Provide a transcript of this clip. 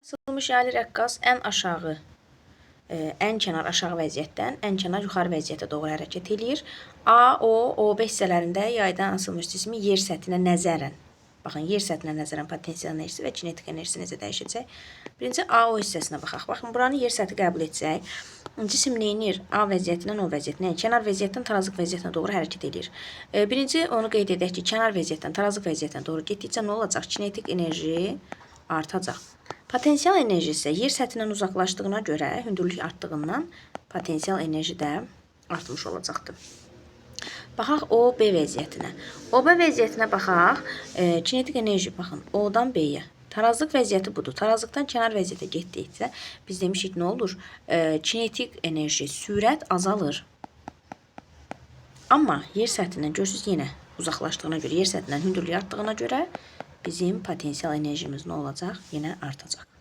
Asılmış yaylı rəqqas ən aşağı, ən kənar aşağı vəziyyətdən ən kənar yuxarı vəziyyətə doğru hərəkət eləyir. A, O, OB hissələrində yaydan asılmış cismi yer səthinə nəzərən, baxın, yer səthinə nəzərən potensial enerjisi və kinetik enerjisi necə dəyişəcək? Birinci AO hissəsinə baxaq. Baxın, buranı yer səthi qəbul etsək, cisim neynir? A vəziyyətindən O vəziyyətinə, kənar vəziyyətdən tarazlıq vəziyyətinə doğru hərəkət edir. Birinci onu qeyd edək ki, kənar vəziyyətdən tarazlıq vəziyyətinə doğru getdikcə nə olacaq? Kinetik enerji artacaq. Potensial enerji isə yer səthindən uzaqlaşdığına görə, hündürlük artdığından potensial enerji də artmış olacaqdır. Baxaq OB vəziyyətinə. OB vəziyyətinə baxaq. Kinetik enerji, baxın, O'dan B-yə. Tarazlıq vəziyyəti budur. Tarazlıqdan kənar vəziyyətə getdikcə biz demişik nə olur? Kinetik enerji, sürət azalır. Amma yer səthindən görürsünüz yenə uzaqlaşdığına görə, yer səthindən hündürlük artdığına görə bizim potensial enerjimiz nə olacaq? Yenə artacaq.